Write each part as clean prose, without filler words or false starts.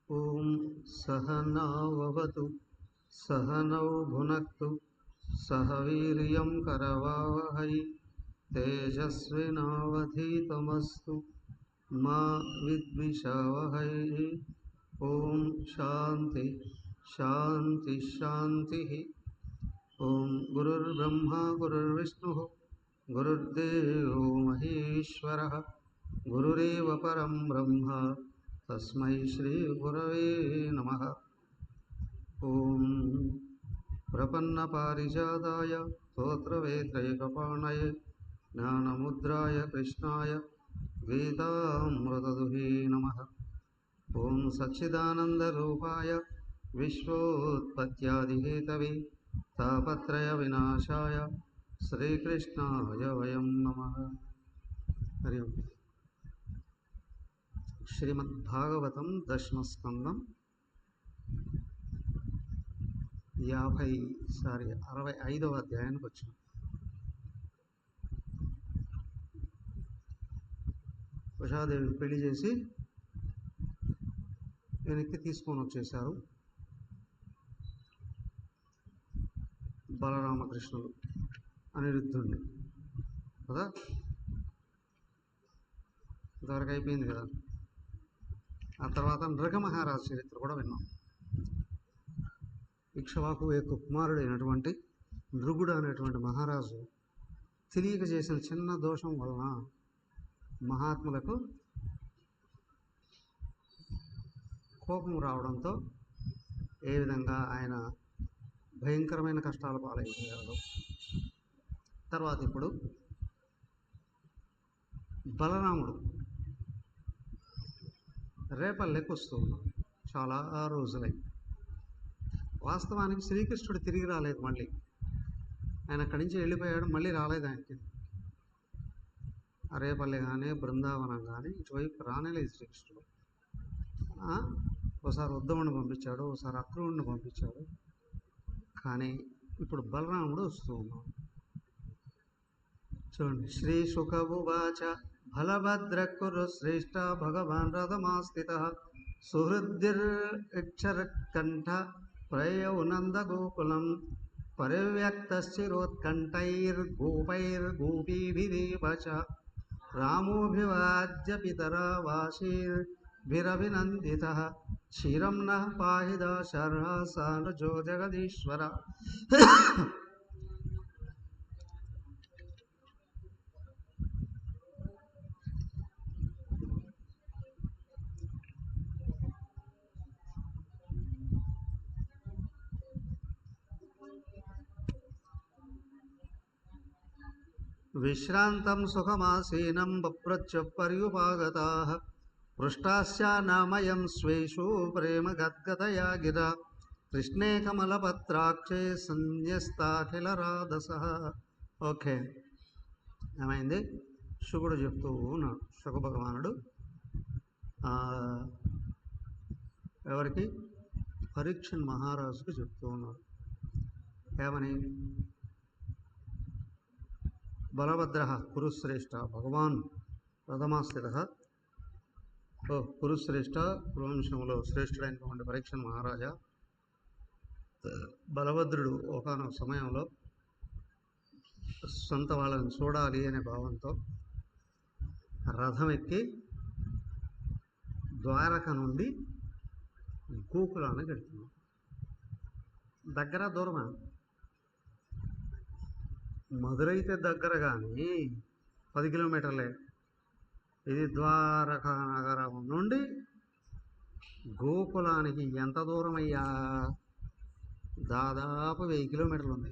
ఓం సహనావవతు సహనౌ భునక్తు సహ వీర్యం కరవావహై తేజస్వినావధీతమస్తు మా విద్విషావహై. ఓం శాంతి శాంతి శాంతి. ఓం గురుర్బ్రహ్మా గురుర్విష్ణుః గురుర్దేవో మహేశ్వరః గురురేవ పరం బ్రహ్మ తస్మై శ్రీ గురవే నమః. ఓం ప్రపన్నపారిజాతాయ స్తోత్రవేత్రైకపాణయే జ్ఞానముద్రాయ కృష్ణాయ గీతామృతదుహే నమః. ఓం సచ్చిదానందరూపాయ విశ్వోత్పత్యాదిహేతవే తాపత్రయ వినాశాయ శ్రీకృష్ణాయ వయం నమః. హరి ఓం. శ్రీమద్భాగవతం దశమస్కందం 65వ అధ్యాయానికి వచ్చినాం. ఉషాదేవి పెళ్లి చేసి వెనక్కి తీసుకొని వచ్చేశారు బలరామకృష్ణులు అనిరుద్ధుణ్ణి కదా. ఇంతవరకు అయిపోయింది కదా. ఆ తర్వాత నృగమహారాజు చరిత్ర కూడా విన్నాం. ఇక్ష్వాకు యొక్క కుమారుడైనటువంటి నృగుడు అనేటువంటి మహారాజు తెలియక చేసిన చిన్న దోషం వలన మహాత్ములకు కోపం రావడంతో ఏ విధంగా ఆయన భయంకరమైన కష్టాల పాలైపోయాడు. తర్వాత ఇప్పుడు బలరాముడు రేపల్లెకి వస్తూ ఉన్నాడు. చాలా రోజులై వాస్తవానికి శ్రీకృష్ణుడు తిరిగి రాలేదు. మళ్ళీ ఆయన అక్కడి నుంచి వెళ్ళిపోయాడు. మళ్ళీ రాలేదు ఆయనకి. రేపల్లె కానీ బృందావనం కానీ ఇటువైపు రానేలేదు శ్రీకృష్ణుడు. ఒకసారి ఉద్ధవుడిని పంపించాడు, ఒకసారి అక్రూరుడిని పంపించాడు. కానీ ఇప్పుడు బలరాముడు వస్తూ ఉన్నాడు. చూడండి. శ్రీ శుకవువాచ బలభద్ర కురు శ్రేష్ఠ భగవాన్ రథమాస్థితః సుహృద్భిర్క్షరకంఠ ప్రయౌ నందగోకులం పరివ్యక్తశ్చిరోత్కంఠైర్గోపైర్గోపీభిరేవ చ రామోభివాద్య పితరా వాసీర్భిరభినందితః క్షీరం నః పాహి దాశర్హ సానుజో జగదీశ్వర. విశ్రాంతం సుఖమాసీనం బప్రచ్య పర్యుపాగతాః పృష్టాస్యానామయం స్వేషు ప్రేమ గద్గతయా గిరా కృష్ణే కమలపత్రాక్షే సన్యస్తాఖిల రాధసః. ఓకే, ఏమైంది? శుకుడు చెప్తూ ఉన్నాడు. శుక భగవానుడు ఎవరికి? పరీక్షణ్ మహారాజుకు చెప్తూ ఉన్నాడు. ఏమని? బలభద్ర కురుశ్రేష్ఠ భగవాన్ రథమాస్థిత. కురుశ్రేష్ఠ కురువంశంలో శ్రేష్ఠుడైనటువంటి పరీక్షణ్ మహారాజా, బలభద్రుడు ఒకనొక సమయంలో సొంత వాళ్ళని చూడాలి అనే భావంతో రథం ఎక్కి ద్వారక నుండి గోకులానికి వెళ్తున్నాం. దగ్గర దూరమా? మధురైతే దగ్గర, కానీ 10 కిలోమీటర్లే. ఇది ద్వారకా నగరం నుండి గోకులానికి ఎంత దూరం అయ్యా? దాదాపు 1000 కిలోమీటర్లు ఉంది.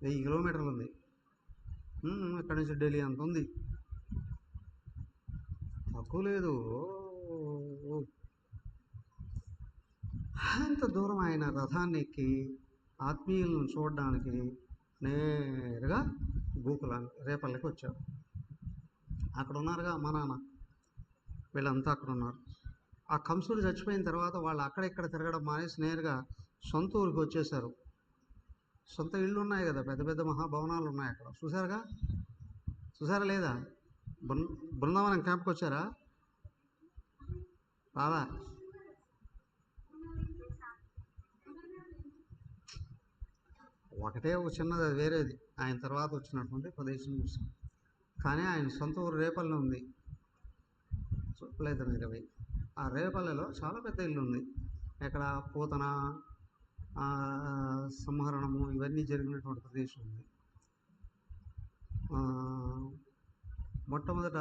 1000 కిలోమీటర్లు ఉంది. ఇక్కడి నుంచి ఢిల్లీ అంత ఉంది, తక్కువ లేదు. అంత దూరం ఆయన రథాన్ని ఎక్కి ఆత్మీయులను చూడడానికి నేరుగా గోకులానికి రేపల్లకి వచ్చారు. అక్కడ ఉన్నారుగా అమ్మ నాన్న, వీళ్ళంతా అక్కడ ఉన్నారు. ఆ కంసుడు చచ్చిపోయిన తర్వాత వాళ్ళు అక్కడెక్కడ తిరగడం మానేసి నేరుగా సొంత ఊరికి వచ్చేసారు. సొంత ఇళ్ళు ఉన్నాయి కదా, పెద్ద పెద్ద మహాభవనాలు ఉన్నాయి అక్కడ. చూసారా లేదా? బృందావనం క్యాంప్కి వచ్చారా? రాదా? ఒకటే ఒక చిన్నది, అది వేరేది. ఆయన తర్వాత వచ్చినటువంటి ప్రదేశం చూసాం. కానీ ఆయన సొంత ఊరు రేపల్లె ఉంది, లేదు 20. ఆ రేపల్లెలో చాలా పెద్ద ఇల్లు ఉంది. ఎక్కడ పూతన సంహరణము ఇవన్నీ జరిగినటువంటి ప్రదేశం ఉంది. మొట్టమొదట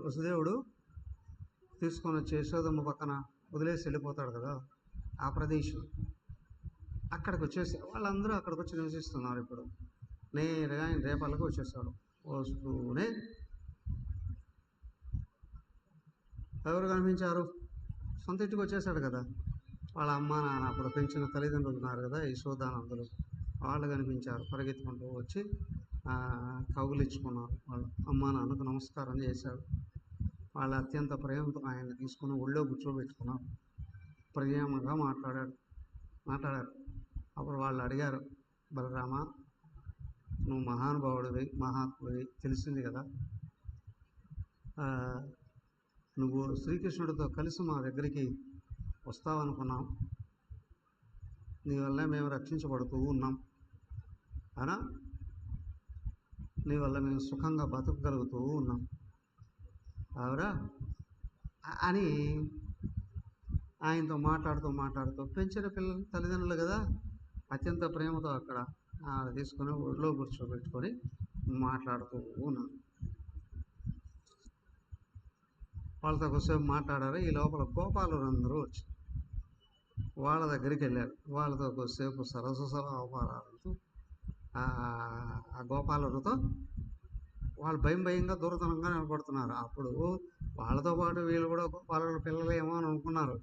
వసుదేవుడు తీసుకొని వచ్చి యశోదమ్మ పక్కన వదిలేసి వెళ్ళిపోతాడు కదా, ఆ ప్రదేశం. అక్కడికి వచ్చేసి వాళ్ళందరూ అక్కడికి వచ్చి నివసిస్తున్నారు. ఇప్పుడు నేరుగా ఆయన రేపల్లకి వచ్చేసాడు. వస్తూనే ఎవరు కనిపించారు? సొంత ఇంటికి వచ్చేసాడు కదా. వాళ్ళ అమ్మ నాన్న, అప్పుడు పెంచిన తల్లిదండ్రులు ఉన్నారు కదా, యశోదానందులు, వాళ్ళు కనిపించారు. పరిగెత్తుకుంటూ వచ్చి కౌగులించుకున్నారు. వాళ్ళ అమ్మ నాన్నకు నమస్కారం చేశాడు. వాళ్ళు అత్యంత ప్రేమతో ఆయన్ని తీసుకుని ఒళ్ళో కూర్చోబెట్టుకున్నారు. ప్రేమగా మాట్లాడారు. అప్పుడు వాళ్ళు అడిగారు, బలరామ, నువ్వు మహానుభావుడివి, మహాత్ముడివి, తెలిసింది కదా, నువ్వు శ్రీకృష్ణుడితో కలిసి మా దగ్గరికి వస్తావనుకున్నాం, నీ వల్ల మేము రక్షించబడుతూ ఉన్నాం అనా, నీ వల్ల మేము సుఖంగా బతకగలుగుతూ ఉన్నాం అవురా అని ఆయనతో మాట్లాడుతూ పెంచిన పిల్లలు తల్లిదండ్రులు కదా, అత్యంత ప్రేమతో అక్కడ తీసుకొని ఒళ్ళో కూర్చోబెట్టుకొని మాట్లాడుతూ ఉన్నాను. వాళ్ళతో కొద్దిసేపు మాట్లాడారు. ఈ లోపల గోపాలురందరూ వచ్చి వాళ్ళ దగ్గరికి వెళ్ళారు. వాళ్ళతో కొద్దిసేపు సరసరాలతో ఆ గోపాలుడితో వాళ్ళు భయంగా దూరతనంగా నిలబడుతున్నారు. అప్పుడు వాళ్ళతో పాటు వీళ్ళు కూడా గోపాలుడు పిల్లలేమో అని అనుకున్నారు.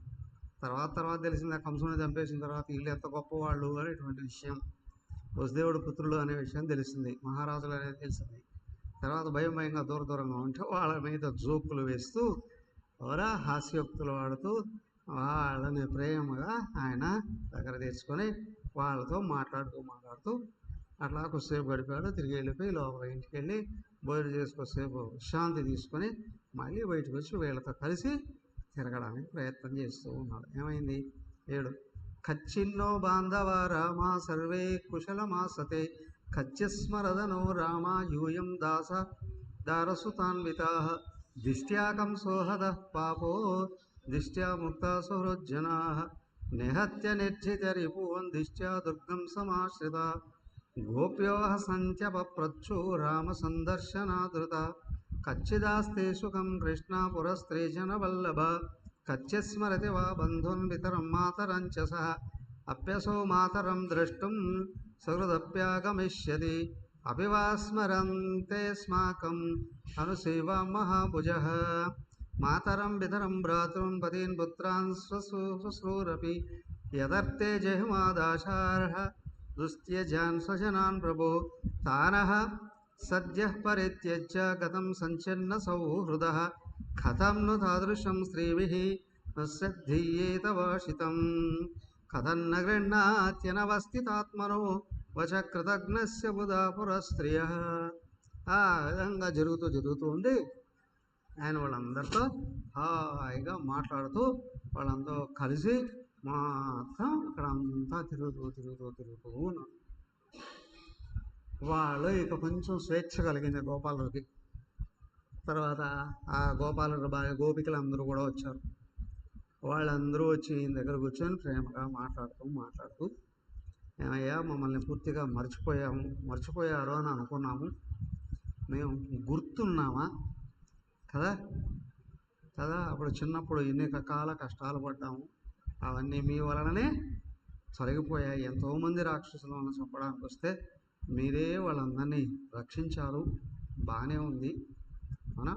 తర్వాత తెలిసింది, ఆ కంసుని చంపేసిన తర్వాత వీళ్ళు ఎంత గొప్పవాళ్ళు అనేటువంటి విషయం, వసుదేవుడు పుత్రులు అనే విషయం తెలిసింది, మహారాజులు అనేది తెలిసింది. తర్వాత భయంగా దూరంగా ఉంటే వాళ్ళ మీద జోకులు వేస్తూ హాస్యోక్తులు వాడుతూ వాళ్ళని ప్రేమగా ఆయన దగ్గర తెచ్చుకొని వాళ్ళతో మాట్లాడుతూ అట్లా కొద్దిసేపు గడిపాడు. తిరిగి వెళ్ళిపోయి లోపల ఇంటికి వెళ్ళి భోజనం చేసి కొద్దిసేపు శాంతి తీసుకొని మళ్ళీ బయటకు వచ్చి వీళ్ళతో కలిసి తిరగడానికి ప్రయత్నం చేస్తూ ఉన్నాడు. ఏమైంది? 7 కచ్చిన్నో బాంధవ రామ సర్వే కుశలమాసతే కచ్చిస్మరదనో రామ యూయం దారసుతాన్వితా దిష్ట్యా కంసోహద పాపో దిష్ట్యా ముక్త సుహృజ్జనా నిహత్య నిర్జిత రిపువన్ దిష్ట్యా దుర్గం సమాశ్రిత గోప్యోహ సంత్యపప్రచ్చు రామ సందర్శనాదృత కచ్చిదాస్తే సుఖం కృష్ణ పురస్త్రీజన వల్లభ కచ్చిస్మరతి వా బంధున్ పితరం మాతరం చ సహ అప్యసో మాతరం ద్రష్టుం సహృదప్యాగమిష్యతి అభివాస్మరంతే స్మాకం అనుసేవా మహాభుజః మాతరం పితరం భ్రాతॄన్ పతీన్ పుత్రాన్ శ్వశ్రూరపి యదర్తే జహిమాదాశార్హ దుస్త్యజాన్ స్వజనాన్ ప్రభో తానః సద్యః పరిత్యజ్య గతం సంచన్న సౌహృదః కథం ను తాదృశం స్త్రీభిః నశ్యద్ధీయేత భాషితం కథన్న గృహ్ణాత్యనవస్థితాత్మనో వచ కృతజ్ఞస్య బుధా పురస్త్రియః. ఆ విధంగా జరుగుతూ ఉంది. ఆయన వాళ్ళందరితో హాయిగా మాట్లాడుతూ వాళ్ళందరూ కలిసి మొత్తం అక్కడంతా తిరుగుతూ ఉన్నారు. వాళ్ళు ఇక కొంచెం స్వేచ్ఛ కలిగింది గోపాలుడికి. తర్వాత ఆ గోపాలుడి భార్య గోపికలు అందరూ కూడా వచ్చారు. వాళ్ళందరూ వచ్చి ఈయన దగ్గర కూర్చొని ప్రేమగా మాట్లాడుతూ ఏమయ్యా, మమ్మల్ని పూర్తిగా మర్చిపోయారు అని అనుకున్నాము, మేము గుర్తున్నామా కదా, కదా. అప్పుడు చిన్నప్పుడు ఎన్ని రకాల కష్టాలు పడ్డాము, అవన్నీ మీ వలననే తొలగిపోయాయి. ఎంతోమంది రాక్షసులను చంపడానికి వస్తే మీరే వాళ్ళందరినీ రక్షించారు, బాగానే ఉంది. అవునా.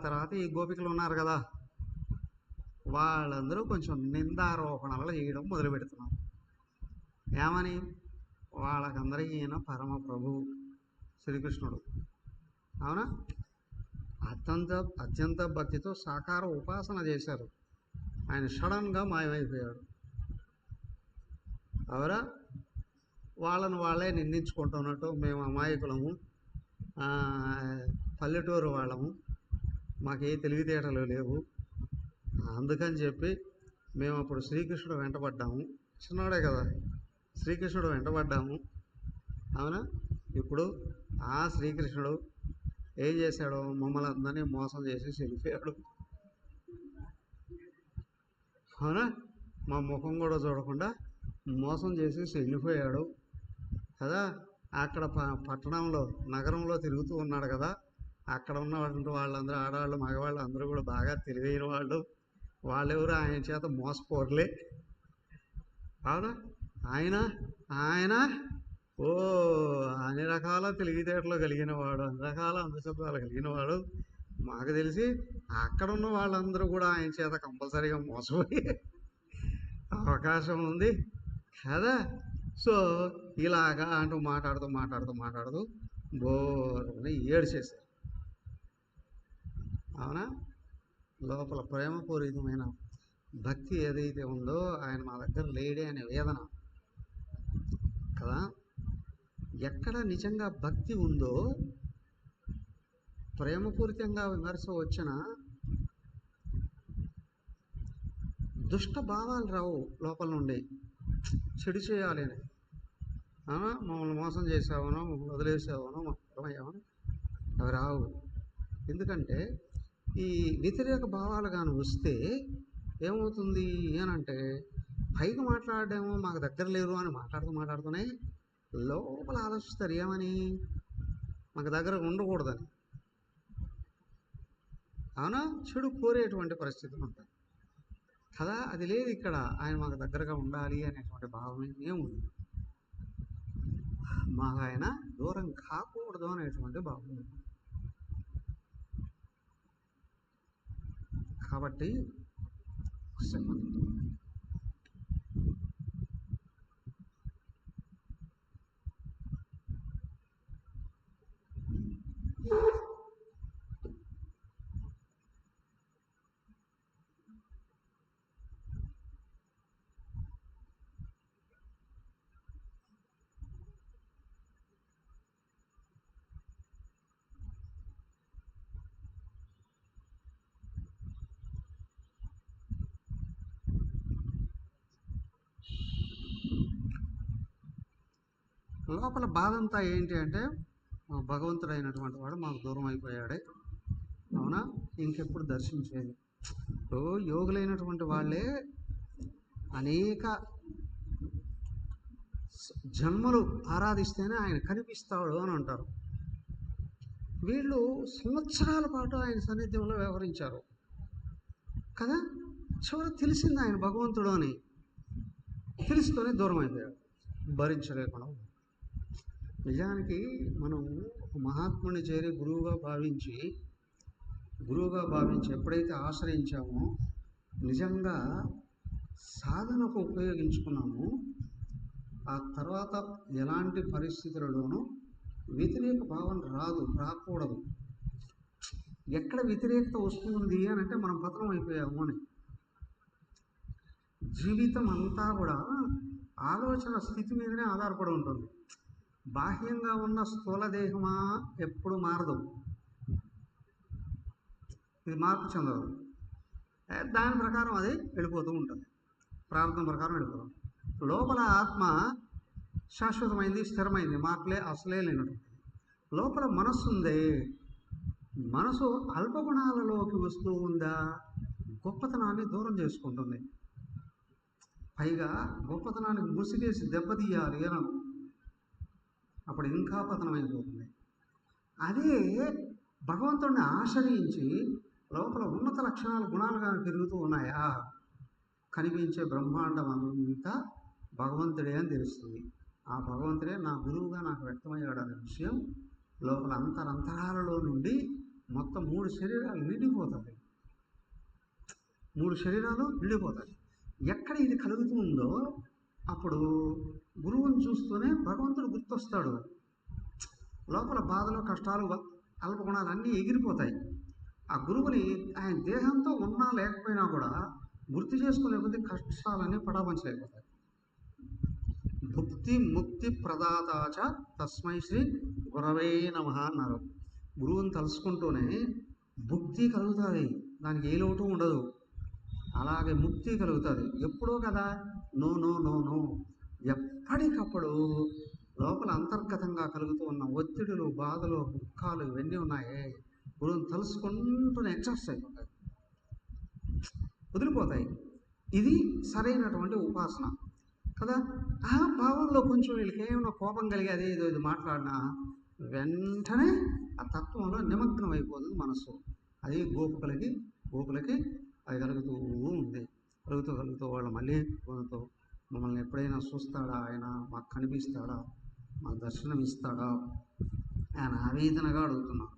తర్వాత ఈ గోపికలు ఉన్నారు కదా, వాళ్ళందరూ కొంచెం నిందారోపణలు చేయడం మొదలు పెడుతున్నారు. ఏమని? వాళ్ళకందరికీ ఈయన పరమ ప్రభువు శ్రీకృష్ణుడు. అవునా. అత్యంత భక్తితో సాకార ఉపాసన చేశారు. ఆయన సడన్గా మాయమైపోయాడు. అవరా వాళ్ళను వాళ్ళే నిందించుకుంటున్నట్టు, మేము అమాయకులము, పల్లెటూరు వాళ్ళము, మాకే తెలివితేటలు లేవు, అందుకని చెప్పి మేము అప్పుడు శ్రీకృష్ణుడు వెంటబడ్డాము. చిన్నవాడే కదా, శ్రీకృష్ణుడు వెంటబడ్డాము. అవునా. ఇప్పుడు ఆ శ్రీకృష్ణుడు ఏం చేశాడు? మమ్మల్ని అందరినీ మోసం చేసి వెళ్ళిపోయాడు. అవునా. మా ముఖం కూడా చూడకుండా మోసం చేసి వెళ్ళిపోయాడు కదా. అక్కడ పట్టణంలో నగరంలో తిరుగుతూ ఉన్నాడు కదా. అక్కడ ఉన్నటువంటి వాళ్ళందరూ, ఆడవాళ్ళు మగవాళ్ళు అందరూ కూడా బాగా తెలివైన వాళ్ళు. వాళ్ళెవరు ఆయన చేత మోసపోర్లే. అవునా. ఆయన అన్ని రకాల తెలివితేటలు కలిగిన వాడు, అన్ని రకాల అందశబ్దాలు కలిగిన వాడు. మాకు తెలిసి అక్కడ ఉన్న వాళ్ళందరూ కూడా ఆయన చేత కంపల్సరీగా మోసపోయే అవకాశం ఉంది కదా. సో ఇలాగా అంటూ మాట్లాడుతూ బోర్ని ఏడ్చేశారు. అవునా. లోపల ప్రేమపూరితమైన భక్తి ఏదైతే ఉందో ఆయన మా దగ్గర లేడే అనే వేదన కదా. ఎక్కడ నిజంగా భక్తి ఉందో, ప్రేమపూరితంగా విమర్శ వచ్చిన దుష్ట భావాలు రావు లోపల నుండి. చెడు చేయాలి అని, మమ్మల్ని మోసం చేసావనో, మమ్మల్ని వదిలేసావనో, అయ్యావనో అవి రావు. ఎందుకంటే ఈ వ్యతిరేక భావాలు కానీ వస్తే ఏమవుతుంది అనంటే, పైకి మాట్లాడేమో మాకు దగ్గర లేరు అని మాట్లాడుతూనే లోపల ఆలోచిస్తారు ఏమని, మాకు దగ్గర ఉండకూడదని. అవునా. చెడు కోరేటువంటి పరిస్థితులు ఉంటాయి కదా. అది లేదు ఇక్కడ. ఆయన మాకు దగ్గరగా ఉండాలి అనేటువంటి భావం ఏముంది, మాకు ఆయన దూరం కాకూడదు అనేటువంటి భావం ఉంది. కాబట్టి లోపల బాధ అంతా ఏంటి అంటే, భగవంతుడైనటువంటి వాడు మాకు దూరం అయిపోయాడే. అవునా. ఇంకెప్పుడు దర్శించేది? యోగులైనటువంటి వాళ్ళే అనేక జన్మలు ఆరాధిస్తేనే ఆయన కనిపిస్తాడు అని అంటారు. వీళ్ళు సంవత్సరాల పాటు ఆయన సన్నిధ్యంలో వ్యవహరించారు కదా. చివరి తెలిసింది ఆయన భగవంతుడు అని, తెలుసుకొని దూరం అయిపోయాడు, భరించలేకుండా. నిజానికి మనం ఒక మహాత్ముని చేరి గురువుగా భావించి ఎప్పుడైతే ఆశ్రయించామో, నిజంగా సాధనకు ఉపయోగించుకున్నామో, ఆ తర్వాత ఎలాంటి పరిస్థితులలోనూ వ్యతిరేక భావన రాకూడదు. ఎక్కడ వ్యతిరేకత వస్తుంది అని అంటే మనం పతనం అయిపోయాము అని. జీవితం అంతా కూడా ఆలోచన స్థితి మీదనే ఆధారపడి ఉంటుంది. బాహ్యంగా ఉన్న స్థూల దేహమా ఎప్పుడు మారదు, ఇది మార్పు చెందదు. దాని ప్రకారం అది వెళ్ళిపోతూ ఉంటుంది, ప్రారంభం ప్రకారం వెళ్ళిపోతుంది. లోపల ఆత్మ శాశ్వతమైంది, స్థిరమైంది, మార్పులే అసలే లేనటువంటి. లోపల మనస్సు ఉందే, మనసు అల్పగుణాలలోకి వస్తూ ఉందా, గొప్పతనాన్ని దూరం చేసుకుంటుంది. పైగా గొప్పతనాన్ని ముసిగేసి దెబ్బతీయాలి అని, అప్పుడు ఇంకా పతనమైపోతుంది. అదే భగవంతుడిని ఆశ్రయించి లోపల ఉన్నత లక్షణాలు గుణాలుగా తిరుగుతూ ఉన్నాయా? కనిపించే బ్రహ్మాండం అంతా భగవంతుడే అని తెలుస్తుంది. ఆ భగవంతుడే నా గురువుగా నాకు వ్యక్తమయ్యాడు అనే విషయం లోపల అంతరాలలో నుండి మొత్తం 3 శరీరాలు నిండిపోతుంది. 3 శరీరాలు నిండిపోతాయి. ఎక్కడ ఇది కలుగుతూ ఉందో అప్పుడు గురువుని చూస్తూనే భగవంతుడు గుర్తొస్తాడు. లోపల బాధలు, కష్టాలు, అల్పగుణాలు అన్నీ ఎగిరిపోతాయి. ఆ గురువుని ఆయన దేహంతో ఉన్నా లేకపోయినా కూడా గుర్తు చేసుకునే కొద్దీ కష్టాలన్నీ పటాపంచలేకపోతాయి. భుక్తి ముక్తి ప్రదాతాచ తస్మై శ్రీ గురవే నమః అన్నారు. గురువుని తలుసుకుంటూనే భుక్తి కలుగుతుంది, దానికి ఏ లోటు ఉండదు. అలాగే ముక్తి కలుగుతుంది. ఎప్పుడో కదా, నో నో నో నో, ఎప్పటికప్పుడు లోపల అంతర్గతంగా కలుగుతూ ఉన్న ఒత్తిడులు, బాధలు, దుఃఖాలు ఇవన్నీ ఉన్నాయే, గురువుని తలుసుకుంటూనే ఎగ్జాస్ట్ అయిపోతాయి, వదిలిపోతాయి. ఇది సరైనటువంటి ఉపాసన కదా. ఆ భావంలో కొంచెం వీళ్ళకి ఏమైనా కోపం కలిగి అదే ఏదో ఇది మాట్లాడినా వెంటనే ఆ తత్వంలో నిమగ్నం అయిపోతుంది మనసు. అది గోపులకి అది కలుగుతూ ఉంది. కలుగుతూ వాళ్ళు మళ్ళీ కొనుతూ మమ్మల్ని ఎప్పుడైనా చూస్తాడా, ఆయన మాకు కనిపిస్తాడా, మాకు దర్శనం ఇస్తాడా, ఆయన ఆవేదనగా అడుగుతున్నారు.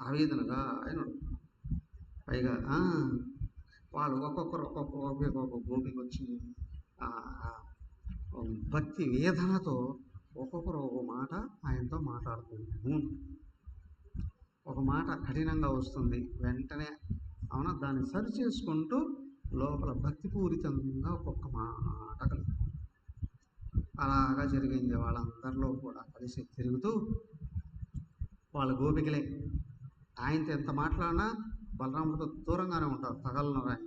ఆవేదనగా ఆయన పైగా వాళ్ళు ఒక్కొక్క గోపికి వచ్చి భక్తి వేదనతో ఒక్కొక్కరు ఒక మాట ఆయనతో మాట్లాడుతున్నాము. ఒక మాట కఠినంగా వస్తుంది, వెంటనే అవునా దాన్ని సరి చేసుకుంటూ లోపల భక్తిపూరితంగా ఒక్కొక్క మాట కలుగుతుంది. అలాగా జరిగింది. వాళ్ళందరిలో కూడా కలిసి తిరుగుతూ వాళ్ళ గోపికలే. ఆయనతో ఎంత మాట్లాడినా బలరాముడితో దూరంగానే ఉంటారు, తగలను ఆయన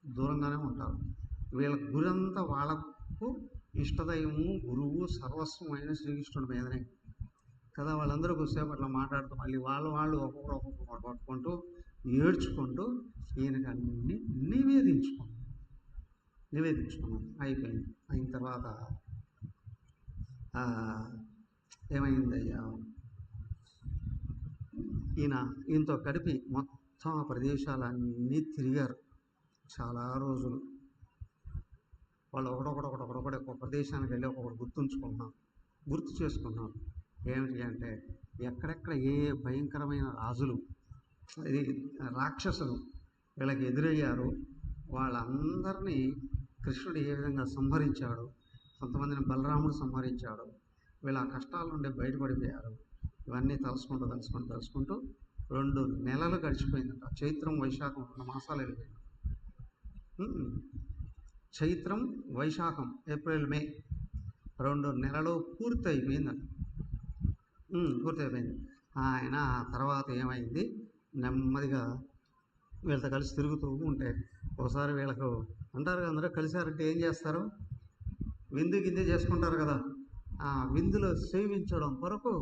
దూరంగానే ఉంటారు. వీళ్ళ గురంతా వాళ్ళకు ఇష్టదైవము, గురువు, సర్వస్వమైన శ్రీకృష్ణుడి మీదనే కదా. వాళ్ళందరూ కొద్దిసేపు అట్లా మాట్లాడుతూ మళ్ళీ వాళ్ళు ఒక్కొక్కరు పట్టుకుంటూ ఏడ్చుకుంటూ ఈయనకి అన్ని నివేదించుకున్నాం. అయిపోయింది. అయిన తర్వాత ఏమైందయ్యా, ఈయనతో గడిపి మొత్తం ఆ ప్రదేశాలన్నీ తిరిగారు చాలా రోజులు. వాళ్ళు ఒకడొకటి ఒక ప్రదేశానికి వెళ్ళి ఒక్కొక్కటి గుర్తు చేసుకున్నారు. ఏమిటి అంటే ఎక్కడెక్కడ ఏ భయంకరమైన రాజులు, ఇది రాక్షసులు వీళ్ళకి ఎదురయ్యారు, వాళ్ళందరినీ కృష్ణుడు ఏ విధంగా సంహరించాడు, కొంతమందిని బలరాముడు సంహరించాడు, వీళ్ళ ఆ కష్టాల నుండి బయటపడిపోయారు. ఇవన్నీ తలుసుకుంటూ 2 నెలలు గడిచిపోయిందంట. చైత్రం, వైశాఖం 2 మాసాలు వెళ్ళిపోయింది. చైత్రం, వైశాఖం, ఏప్రిల్, మే 2 నెలలు పూర్తయిపోయిందంట. పూర్తయిపోయింది. ఆయన తర్వాత ఏమైంది, నెమ్మదిగా వీళ్ళతో కలిసి తిరుగుతూ ఉంటే ఒకసారి వీళ్ళకు అంటారు కదా, అందరూ కలిసారంటే ఏం చేస్తారు, విందు చేసుకుంటారు కదా. ఆ విందులో సేవించడం కొరకు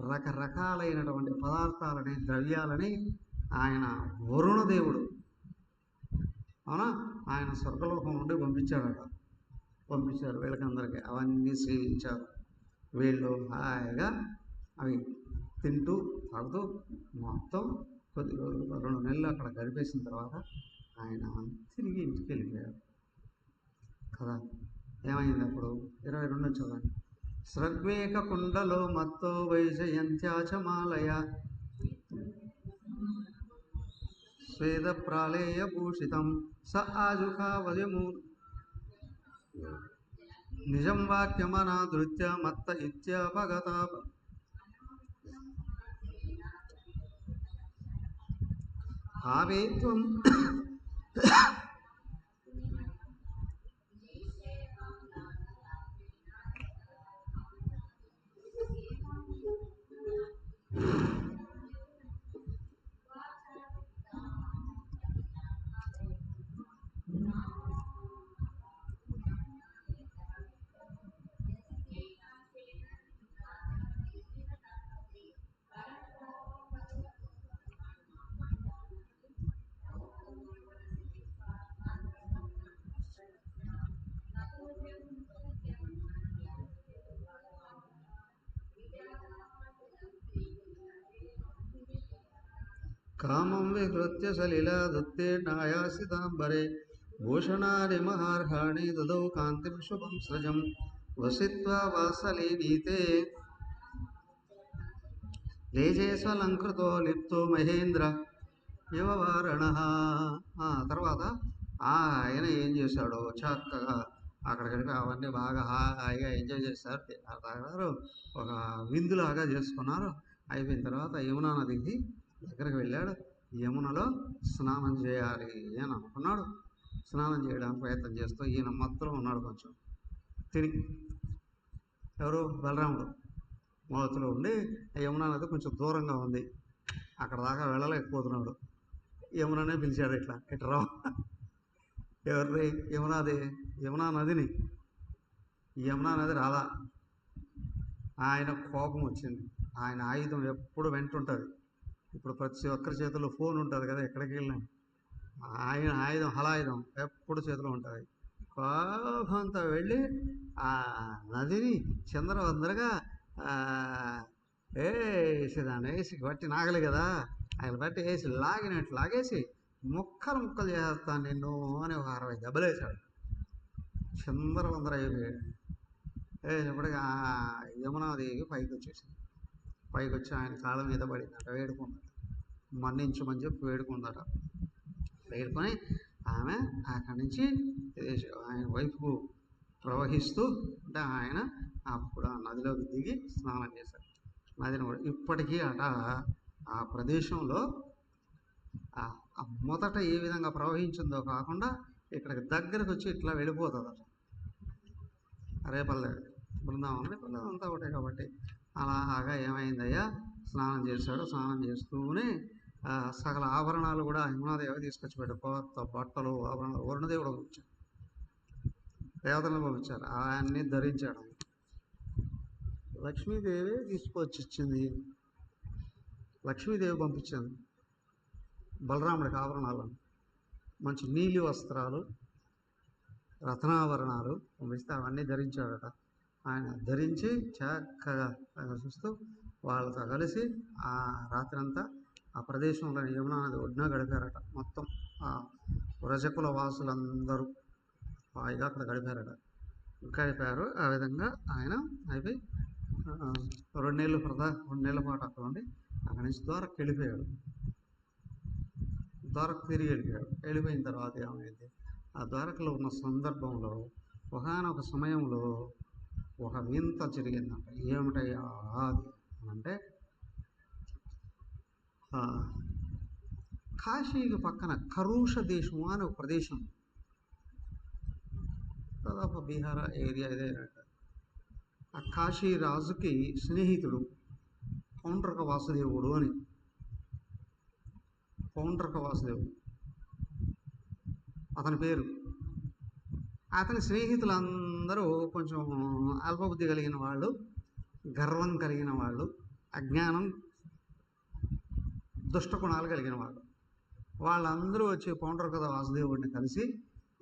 రకరకాలైనటువంటి పదార్థాలని, ద్రవ్యాలని ఆయన వరుణదేవుడు అవునా ఆయన స్వర్గలోకం నుండి పంపించారు వీళ్ళకందరికీ. అవన్నీ సేవించారు. వీళ్ళు హాయిగా అవి తింటూ తాగుతూ మొత్తం కొద్ది రోజులు 2 నెలలు అక్కడ గడిపేసిన తర్వాత ఆయన తిరిగి ఇంటికి వెళ్ళిపోయారు కదా. ఏమైంది అప్పుడు 22 చూడండి. స్రగ్వేక కుండలో మత్తో వైజయంత్యాచమాలయ స్వేద ప్రాళేయ భూషితం స ఆజుఖావయము నిజం వాక్యమనాదృత్య మత్త ఇత్యపగత భావేత్వం కామం విహృత్య సలిలాదుత్తేర్ణాయాసితాంబరే భూషణాని మహార్హాణి దదౌ కాంతిం శుభం సృజం వసిత్వా వాసలీనీతే తేజేశ్వలంకృతో లిప్తో మహేంద్ర యువవారణ. తర్వాత ఆయన ఏం చేశాడో చక్కగా అక్కడికి అవన్నీ బాగా హాయిగా ఎంజాయ్ చేశారు, తాగారు, ఒక విందులాగా చేసుకున్నారు. అయిపోయిన తర్వాత యమునా నదికి దగ్గరికి వెళ్ళాడు. యమునలో స్నానం చేయాలి అని అనుకున్నాడు. స్నానం చేయడానికి ప్రయత్నం చేస్తూ ఈయన మత్తులో ఉన్నాడు, కొంచెం తిని. ఎవరు? బలరాముడు మత్తులో ఉండి, యమునా నది కొంచెం దూరంగా ఉంది, అక్కడ దాకా వెళ్ళలేకపోతున్నాడు. యముననే పిలిచాడు, ఇట్లా రా. ఎవరి? యమునా నదిని. యమునా నది రాలా. ఆయన కోపం వచ్చింది. ఆయన ఆయుధం ఎప్పుడు వెంటుంటుంది. ఇప్పుడు ప్రతి ఒక్కరి చేతిలో ఫోన్ ఉంటుంది కదా, ఎక్కడికి వెళ్ళినా ఆయన ఆయుధం, హలాయుధం ఎప్పుడు చేతిలో ఉంటుంది. కోపంతో వెళ్ళి ఆ నదిని చంద్రవందరగా వేసి దాన్ని వేసి బట్టి నాగలి కదా, ఆయన బట్టి వేసి లాగినట్టు లాగేసి ముక్కలు చేస్తాను నిన్ను అని ఒక 60 దెబ్బలు వేశాడు. చంద్రవందర అయిపోయాడు. వేసినప్పటికీ యమునాదేవి పైకి వచ్చేసింది. పైకి వచ్చి ఆయన కాళ్ళ మీద పడిందట, వేడుకుందట, మన్నించమని చెప్పి వేడుకుందట. వేడుకొని ఆమె అక్కడి నుంచి ఆయన వైపుకు ప్రవహిస్తూ అంటే ఆయన అప్పుడు ఆ నదిలోకి దిగి స్నానం చేశాడు. నదిని కూడా ఇప్పటికీ అట ఆ ప్రదేశంలో మొదట ఏ విధంగా ప్రవహించిందో కాకుండా ఇక్కడికి దగ్గరకు వచ్చి ఇట్లా వెళ్ళిపోతుంది అట. రేపల్లె బృందావనం అంతా ఒకటే కాబట్టి అలాగా ఏమైందయ్యా, స్నానం చేశాడు. స్నానం చేస్తూనే సకల ఆభరణాలు కూడా యమునాదేవి తీసుకొచ్చి పెట్టాడు. కొత్త బట్టలు, ఆభరణాలు వరుణదేవుడు పంపించాడు, దేవతలను పంపించారు, అవన్నీ ధరించాడు. లక్ష్మీదేవి తీసుకొచ్చి ఇచ్చింది. లక్ష్మీదేవి పంపించింది బలరాముడికి ఆభరణాలను, మంచి నీలి వస్త్రాలు, రత్నాభరణాలు పంపిస్తే అవన్నీ ధరించాడట. ఆయన ధరించి చక్కగా చూస్తూ వాళ్ళతో కలిసి ఆ రాత్రంతా ఆ ప్రదేశంలో యమునా నది ఒడ్డున గడిపారట. మొత్తం ఆ వ్రజకుల వాసులందరూ హాయిగా అక్కడ గడిపారు. ఆ విధంగా ఆయన అయిపోయి 2 నెలల పాటు అక్కడ ఉండి అక్కడి నుంచి ద్వారకు వెళ్ళిపోయాడు. ద్వారకు తిరిగి వెళ్ళిపోయిన తర్వాత ఏమైంది, ఆ ద్వారకలో ఉన్న సందర్భంలో ఒకనొక సమయంలో ఒక వింత జరిగిందంట. ఏమిటయ్యా అంటే, కాశీకి పక్కన కరుష దేశం అని ఒక ప్రదేశం, దాదాపు బీహార్ ఏరియా ఇదేనట. ఆ కాశీ రాజుకి స్నేహితుడు పౌండ్రక వాసుదేవుడు అని. పౌండ్రక వాసుదేవుడు అతని పేరు. అతని స్నేహితులందరూ కొంచెం అల్పబుద్ధి కలిగిన వాళ్ళు, గర్వం కలిగిన వాళ్ళు, అజ్ఞానం, దుష్టగుణాలు కలిగిన వాళ్ళు. వాళ్ళందరూ వచ్చి పౌండ్రక వాసుదేవుడిని కలిసి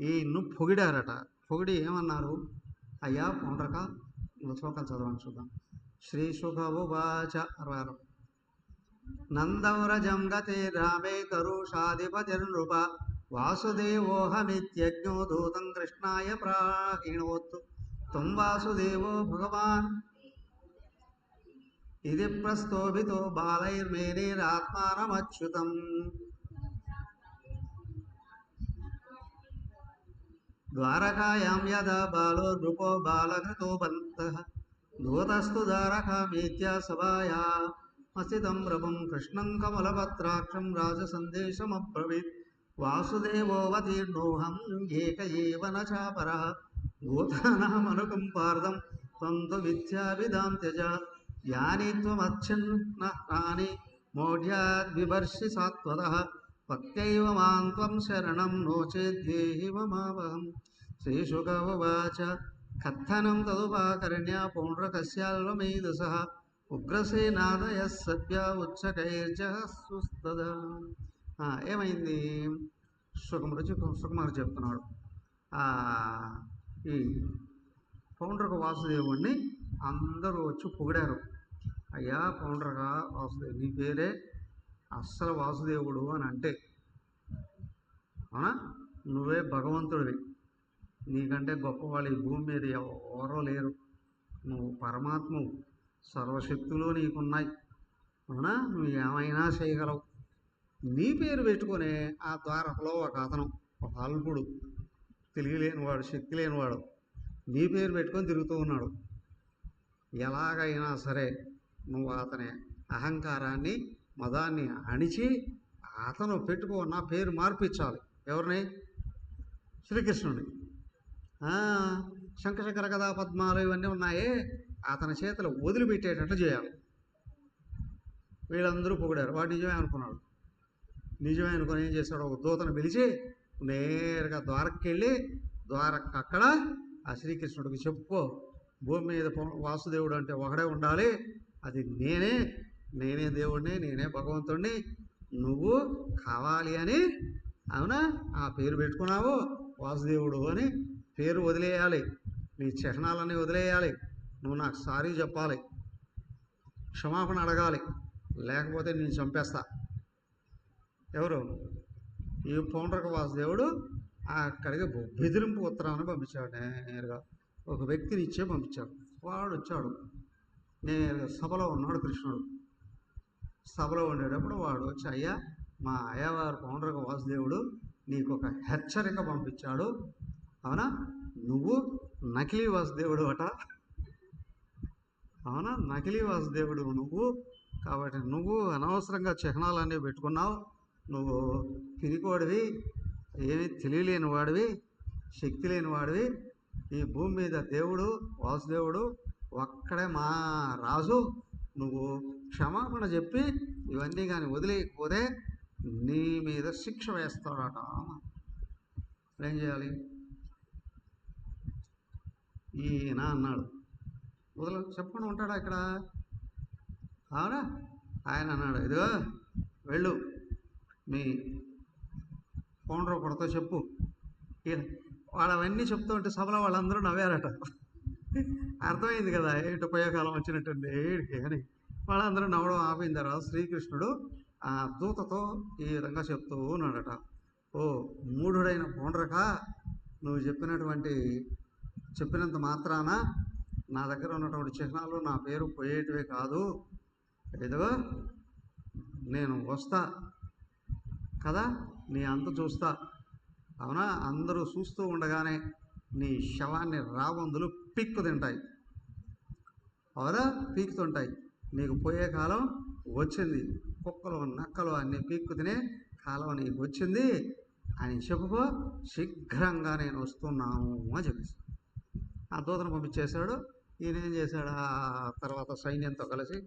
ఈయన్ను పొగిడారట. పొగిడి ఏమన్నారు, అయ్యా పౌండ్రక, శ్లోకాలు చదవని చూద్దాం. శ్రీ శుకవువాచ 66. నందవ్రజం గతే రామే కరుషాధిపతిర్నృప వాసుదేవోహమిత్యజ్ఞో దూతం కృష్ణాయ ప్రాహిణోత్ త్వం వాసుదేవో భగవాన్ ఇది ప్రస్తోభితో బాలైర్మేనేరాత్మానమచ్యుతం. ద్వారకాయాం యదా బాలో నృపో బాలకృతో బంతః దూతస్తు ద్వారకామేత్య సభాయామస్థితం రవం కృష్ణం కమలపత్రాక్షం రాజసందేశమబ్రవీత్ వాసుదేవోవతీర్ణోహం ఏక ఏవ న చాపరః భూతానామనుకంపార్థం త్వం తు విద్యాభిధాం త్యజ యాని త్వమచ్ఛిన్నాని మౌఢ్యాద్వివర్షి సాత్వతః భక్త్యైవ మాం త్వం శరణం నో చేద్దేహి మమావహం. శ్రీశుక ఉవాచ కథనం తదుపాకర్ణ్య పౌండ్రకస్యాల్వమేధసః ఉగ్రసేనాదయః సద్య ఉచ్చకైర్జహస్సుస్తదా. ఏమైంది? సుకుమారుడు చెప్తున్నాడు. ఈ పౌండ్రక వాసుదేవుడిని అందరూ వచ్చి పొగిడారు. అయ్యా పౌండ్రక వాసుదేవు, నీ పేరే అస్సలు వాసుదేవుడు అని అంటే, అవునా, నువ్వే భగవంతుడివి, నీకంటే గొప్పవాళ్ళు ఈ భూమి మీద ఎవరో లేరు, నువ్వు పరమాత్మవు, సర్వశక్తులు నీకున్నాయి, అవునా, నువ్వు ఏమైనా చేయగలవు. నీ పేరు పెట్టుకునే ఆ ద్వారకలో ఒక అతను, ఒక అల్పుడు, తెలియలేనివాడు, శక్తి లేనివాడు, నీ పేరు పెట్టుకొని తిరుగుతూ ఉన్నాడు. ఎలాగైనా సరే నువ్వు అతని అహంకారాన్ని, మదాన్ని అణిచి అతను పెట్టుకున్న పేరు మార్పించాలి. ఎవరిని? శ్రీకృష్ణుని. శంఖచక్ర గదా పద్మాలు ఇవన్నీ ఉన్నాయే, అతని చేతులు వదిలిపెట్టేటట్టు చేయాలి. వీళ్ళందరూ పొగిడారు, వాడు నిజమే అనుకున్నాడు. నిజమే అనుకుని ఏం చేశాడు, ఒక దూతను పిలిచి నేరుగా ద్వారకకి వెళ్ళి, ద్వారక అక్కడ ఆ శ్రీకృష్ణుడికి చెప్పుకో, భూమి మీద వాసుదేవుడు అంటే ఒకడే ఉండాలి, అది నేనే దేవుడిని, నేనే భగవంతుడిని, నువ్వు కావాలి అని, అవునా, ఆ పేరు పెట్టుకున్నావు వాసుదేవుడు అని, పేరు వదిలేయాలి, నీ చిహ్నాలన్నీ వదిలేయాలి, నువ్వు నాకు సారీ చెప్పాలి, క్షమాపణ అడగాలి, లేకపోతే నేను చంపేస్తా. ఎవరు? ఈ పౌండ్రక వాసుదేవుడు అక్కడికి బెదిరింపు ఉత్తరాన్ని పంపించాడు. నేరుగా ఒక వ్యక్తిని ఇచ్చే పంపించాడు. వాడు వచ్చాడు, నేరుగా సభలో ఉన్నాడు కృష్ణుడు. సభలో ఉండేటప్పుడు వాడు వచ్చి, అయ్యా, మా అయ్యవారు పౌండ్రక వాసుదేవుడు నీకు ఒక హెచ్చరిక పంపించాడు, అవునా, నువ్వు నకిలీ వాసుదేవుడు అట, అవునా, నకిలీ వాసుదేవుడు నువ్వు, కాబట్టి నువ్వు అనవసరంగా చిహ్నాలన్నీ పెట్టుకున్నావు, నువ్వు పిరికోడివి, ఏమీ తెలియలేని వాడివి, శక్తి లేని వాడివి, ఈ భూమి మీద దేవుడు వాసుదేవుడు ఒక్కడే మా రాజు, నువ్వు క్షమాపణ చెప్పి ఇవన్నీ కానీ వదిలేయకపోతే నీ మీద శిక్ష వేస్తాడట. ఏం చేయాలి? ఈయన అన్నాడు, చెప్పకుండా ఉంటాడా ఇక్కడ? అవునా, ఆయన అన్నాడు, ఇదిగో వెళ్ళు, మీ పౌండ్రో కొడతో చెప్పు. వాడు అవన్నీ చెప్తూ ఉంటే సభలో వాళ్ళందరూ నవ్వారట. అర్థమైంది కదా ఏంటో పోయేకాలం వచ్చినట్టుంది ఏడికి అని. వాళ్ళందరూ నవ్వడం ఆపిన తర్వాత శ్రీకృష్ణుడు ఆ దూతతో ఈ విధంగా చెప్తూ ఉన్నాడట, ఓ మూఢుడైన పౌండ్రక, నువ్వు చెప్పినంత మాత్రాన నా దగ్గర ఉన్నటువంటి చిహ్నాలు నా పేరు పోయేటివే కాదు, ఏదో నేను వస్తా కదా, నీ అంత చూస్తా, అవునా, అందరూ చూస్తూ ఉండగానే నీ శవాన్ని రాబందులు పీక్కు తింటాయి, అవునా, పీక్కుతుంటాయి, నీకు పోయే కాలం వచ్చింది, కుక్కలు నక్కలు అన్నీ పీక్కు తినే కాలం నీకు వచ్చింది అని చెప్పుకో, శీఘ్రంగా నేను వస్తున్నాను అని చెప్పేసి ఆ దూతను పంపించేశాడు. ఈయన ఏం చేశాడు, ఆ తర్వాత సైన్యంతో కలిసి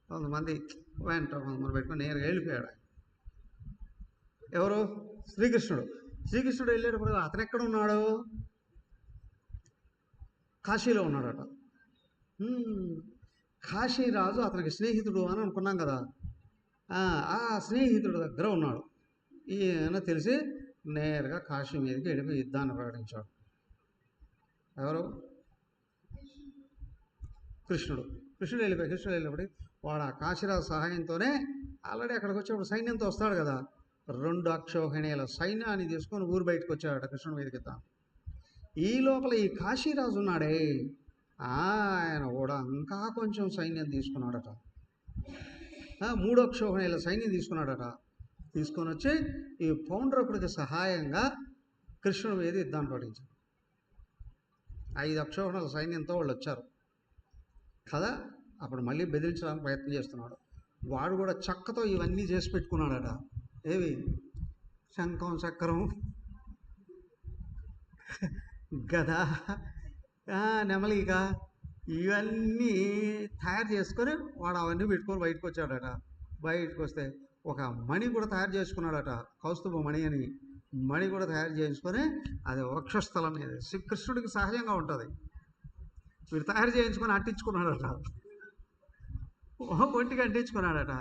కొంతమంది పెట్టుకొని నేరుగా వెళ్ళిపోయాడు. ఎవరు? శ్రీకృష్ణుడు వెళ్ళేటప్పుడు అతను ఎక్కడ ఉన్నాడు? కాశీలో ఉన్నాడట. కాశీరాజు అతనికి స్నేహితుడు అని అనుకున్నాం కదా, ఆ స్నేహితుడి దగ్గర ఉన్నాడు. ఈయన తెలిసి నేరుగా కాశీ మీదకి వెళ్ళిపోయి యుద్ధాన్ని ప్రకటించాడు. ఎవరు? కృష్ణుడు వెళ్ళినప్పుడు వాడు ఆ కాశీరాజు సహాయంతోనే ఆల్రెడీ అక్కడికి వచ్చేప్పుడు సైన్యంతో వస్తాడు కదా, 2 అక్షోహిణీల సైన్యాన్ని తీసుకొని ఊరు బయటకు వచ్చాడట కృష్ణుడి మీదకి. ఈ లోపల ఈ కాశీరాజు ఉన్నాడే, ఆయన కూడా ఇంకా కొంచెం సైన్యం తీసుకున్నాడట, 3 అక్షోహిణీల సైన్యం తీసుకున్నాడట. తీసుకొని వచ్చి ఈ పౌండ్రకుడికి సహాయంగా కృష్ణుడి మీద యుద్ధాన్ని ప్రకటించాడు. 5 అక్షోహిణీల సైన్యంతో వాళ్ళు వచ్చారు కదా, అప్పుడు మళ్ళీ బెదిరించడానికి ప్రయత్నం చేస్తున్నాడు. వాడు కూడా చక్కతో ఇవన్నీ చేసి పెట్టుకున్నాడట. ఏవి? శంఖం, చక్రం, గద, నెమలిక, ఇవన్నీ తయారు చేసుకొని వాడు అవన్నీ పెట్టుకొని బయటకు వచ్చాడట. బయటకు వస్తే ఒక మణి కూడా తయారు చేసుకున్నాడట, కౌస్తుభ మణి అని. మణి కూడా తయారు చేసుకొని అది వక్షస్థలం మీద శ్రీకృష్ణుడికి సహజంగా ఉంటుంది, వీడు తయారు చేయించుకొని అంటించుకున్నాడట, ఒంటికి అంటించుకున్నాడట.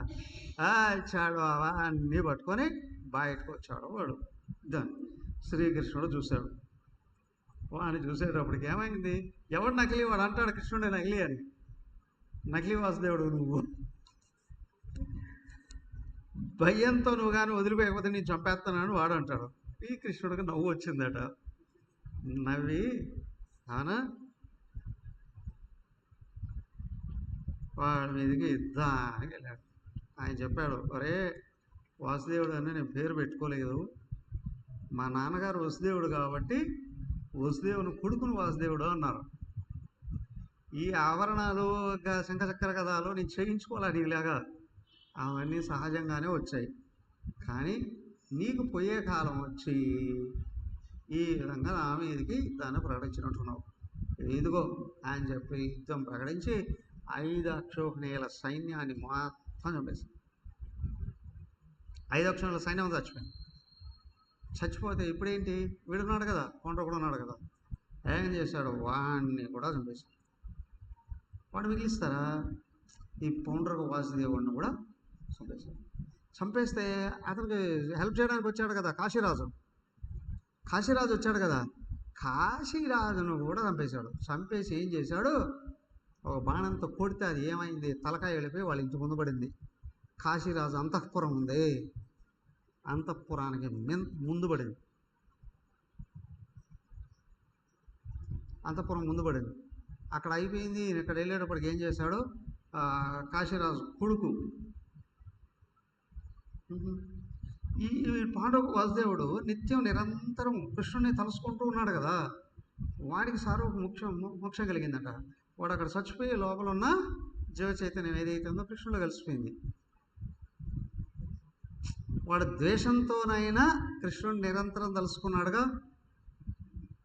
చాడు అన్నీ పట్టుకొని బయటకు వచ్చాడు వాడు. దాన్ని శ్రీకృష్ణుడు చూశాడు. వాడిని చూసేటప్పటికి ఏమైంది, ఎవడు నకిలీ? వాడు అంటాడు కృష్ణుడే నకిలీ అని. నకిలీ వాసుదేవుడు నువ్వు. భయంతో నువ్వు కానీ వదిలిపోయకపోతే నేను చంపేస్తున్నాను వాడు అంటాడు. ఈ కృష్ణుడికి నవ్వు వచ్చిందట. నవ్వి అవునా వాడి మీదకి యుద్ధానికి వెళ్ళాడు. ఆయన చెప్పాడు, ఒరే వాసుదేవుడు అని నేను పేరు పెట్టుకోలేదు, మా నాన్నగారు వసుదేవుడు కాబట్టి వసుదేవుని కొడుకుని వాసుదేవుడు అన్నారు. ఈ ఆవరణాలు శంఖచక్ర కథలు నేను చేయించుకోవాలి ఇలాగా, అవన్నీ సహజంగానే వచ్చాయి. కానీ నీకు పోయే కాలం వచ్చి ఈ విధంగా నా మీదకి దాన్ని ప్రకటించినట్టున్నావు. ఇదిగో అని చెప్పి యుద్ధం ప్రకటించి 5 అక్షోహిణీల సైన్యాన్ని మొత్తం చంపేసి 5 అక్షోహిణీల సైన్యం చచ్చిపోయింది. చచ్చిపోతే ఇప్పుడేంటి, వీడున్నాడు కదా, కొండ కూడా ఉన్నాడు కదా, ఏం చేశాడు, వాడిని కూడా చంపేశాడు. వాడు మిగిలిస్తారా, ఈ పౌండ్రక వాసుదేవుడిని కూడా చంపేశాడు. చంపేస్తే అతనికి హెల్ప్ చేయడానికి వచ్చాడు కదా కాశీరాజు వచ్చాడు కదా, కాశీరాజును కూడా చంపేశాడు. చంపేసి ఏం చేశాడు, ఒక బాణంతో కొడితే అది ఏమైంది, తలకాయ వెళ్ళిపోయి వాళ్ళ ఇంటి ముందు పడింది. కాశీరాజు అంతఃపురం ఉంది, అంతఃపురానికి ముందు పడింది, అంతఃపురం ముందు పడింది. అక్కడ అయిపోయింది. ఇక్కడ వెళ్ళేటప్పటికి ఏం చేశాడు, కాశీరాజు కొడుకు ఈ పాండవ వాసుదేవుడు నిత్యం నిరంతరం కృష్ణుని తలుసుకుంటూ ఉన్నాడు కదా, వాడికి సార్వకు మోక్షం కలిగిందట. వాడు అక్కడ చచ్చిపోయి లోపల ఉన్న జీవ చైతన్యం ఏదైతే ఉందో కృష్ణులో కలిసిపోయింది. వాడు ద్వేషంతోనైనా కృష్ణుని నిరంతరం తలుసుకున్నాడుగా,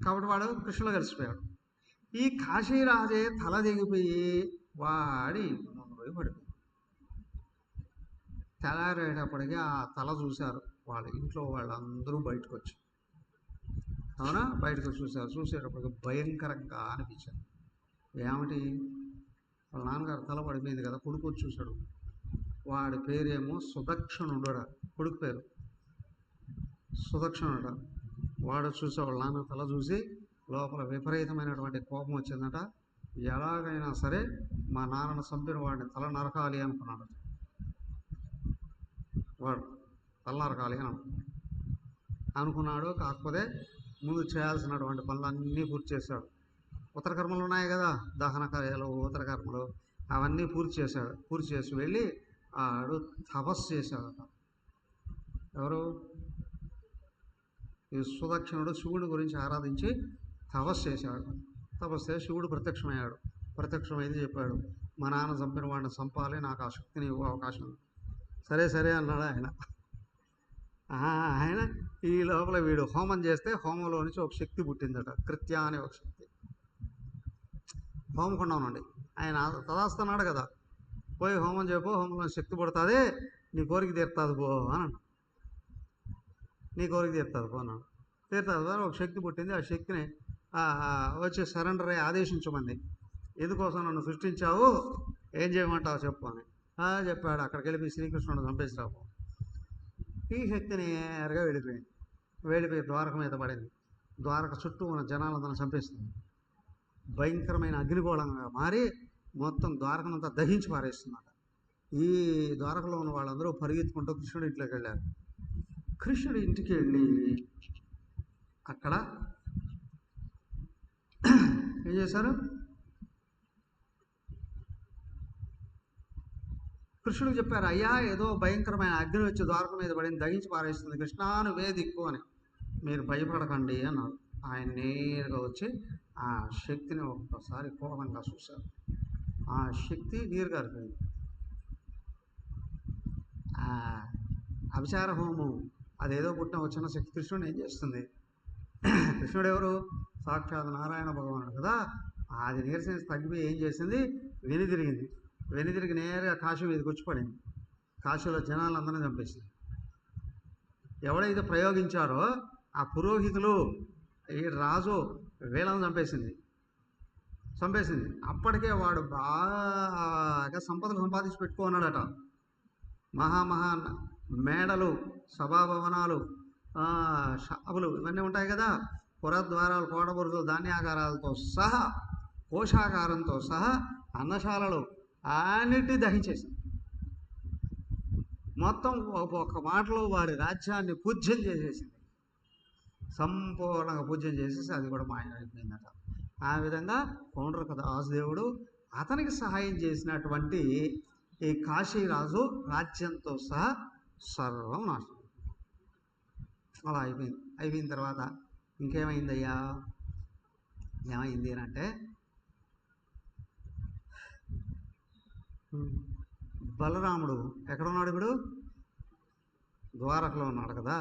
కాబట్టి వాడు కృష్ణులో కలిసిపోయాడు. ఈ కాశీరాజే తల దిగిపోయి వాడి పోయి పడిపోయింది. తెల్లారేటప్పటికీ ఆ తల చూశారు వాళ్ళ ఇంట్లో వాళ్ళందరూ బయటకు వచ్చి, అవునా బయటకు చూశారు. చూసేటప్పటికి భయంకరంగా అనిపించింది. ఏమిటి, వాళ్ళ నాన్నగారు తల పడిపోయింది కదా, కొడుకు వచ్చి చూశాడు. వాడి పేరేమో సుదక్షిణుడు, కొడుకు పేరు సుదక్షిణుడ. వాడు చూసే వాళ్ళ నాన్న తల చూసి లోపల విపరీతమైనటువంటి కోపం వచ్చిందట. ఎలాగైనా సరే మా నాన్నను చంపిన వాడిని తల నరకాలి అనుకున్నాడు. వాడు తల నరకాలి అని అనుకున్నాడు. కాకపోతే ముందు చేయాల్సినటువంటి పనులన్నీ పూర్తి చేశాడు. ఉత్తర కర్మలు ఉన్నాయి కదా, దహన కార్యాలు, ఉత్తర కర్మలు, అవన్నీ పూర్తి చేశాడు. పూర్తి చేసి వెళ్ళి ఆడు తపస్సు చేశాడట. ఎవరు, ఈ సుదక్షిణుడు శివుడి గురించి ఆరాధించి తపస్సు చేశాడు. తపస్సు చేసి శివుడు ప్రత్యక్షమయ్యాడు. ప్రత్యక్షమైంది చెప్పాడు, మా నాన్న చంపిన వాడిని చంపాలి, నాకు ఆ శక్తిని ఇవ్వ అవకాశం. సరే సరే అన్నాడు ఆయన. ఆయన ఈ లోపల వీడు హోమం చేస్తే హోమంలో నుంచి ఒక శక్తి పుట్టిందట, కృత్య అనే ఒక శక్తి. హోమకుండా ఉండండి, ఆయన తదాస్తున్నాడు కదా, పోయి హోమం చేయపో, హోమంలో శక్తి పుడుతుంది, నీ కోరిక తీరుతుంది పో అని అన్నాడు. నీ కోరిక తీరుతుంది పో అన్నాడు. తీరుతుంది ఒక శక్తి పుట్టింది. ఆ శక్తిని వచ్చి సరెండర్ అయ్యి ఆదేశించమంది. ఎందుకోసం నన్ను సృష్టించావు, ఏం చేయమంటావు చెప్పు అని చెప్పాడు. అక్కడికి వెళ్ళి శ్రీకృష్ణుడు చంపేసిరావు. ఈ శక్తి నేరుగా వెళ్ళిపోయి ద్వారక మీద పడింది. ద్వారక చుట్టూ ఉన్న జనాలందరూ చంపేస్తుంది. భయంకరమైన అగ్నిగోళంగా మారి మొత్తం ద్వారకనంతా దహించి పారేస్తుందట. ఈ ద్వారకలో ఉన్న వాళ్ళందరూ పరిగెత్తుకుంటూ కృష్ణుడి ఇంట్లోకి వెళ్ళారు. కృష్ణుడి ఇంటికి వెళ్ళి అక్కడ ఏం చేశారు, కృష్ణుడికి చెప్పారు, అయ్యా ఏదో భయంకరమైన అగ్ని వచ్చి ద్వారక మీద పడింది, దహించి పారేస్తుంది, కృష్ణాను వేదిక్కు అని, మీరు భయపడకండి అన్నారు. ఆయన నేరుగా వచ్చి ఆ శక్తిని ఒక్కసారి కోపంగా చూశారు. ఆ శక్తి నీరు గారిపోయింది. అభిచార హోమం అదేదో పుట్టిన వచ్చిన శక్తి కృష్ణుడు ఏం చేస్తుంది, కృష్ణుడు ఎవరు, సాక్షాత్ నారాయణ భగవానుడు కదా, అది నీరసించి తగ్గిపోయి ఏం చేసింది, వెనుదిరిగి నేరుగా కాశీ మీదకి వచ్చి పడింది. కాశీలో జనాలందరినీ చంపేసింది. ఎవడైతే ప్రయోగించారో ఆ పురోహితులు, ఈ రాజు, వీళ్ళని చంపేసింది. అప్పటికే వాడు బాగా సంపదలు సంపాదించి పెట్టుకున్నాడట. మహా మేడలు, సభాభవనాలు, షాపులు ఇవన్నీ ఉంటాయి కదా, పురద్వారాలు, కోటబురుజులు, ధాన్యాగారాలతో సహా, పోషాగారంతో సహా, అన్నశాలలు అన్నిటినీ దహించేసింది. మొత్తం ఒక మాటలో వాడి రాజ్యాన్ని పూజ్యం చేసేసింది. సంపూర్ణంగా పూజ్యం చేసేసి అది కూడా మాయమైపోయిందట. ఆ విధంగా పౌండ్రక దాసుదేవుడు అతనికి సహాయం చేసినటువంటి ఈ కాశీరాజు రాజ్యంతో సహా సర్వం నాశనం. అలా అయిపోయిన తర్వాత ఇంకేమైందయ్యా? ఏమైంది అని అంటే, బలరాముడు ఎక్కడున్నాడు ఇప్పుడు? ద్వారకలో ఉన్నాడు కదా.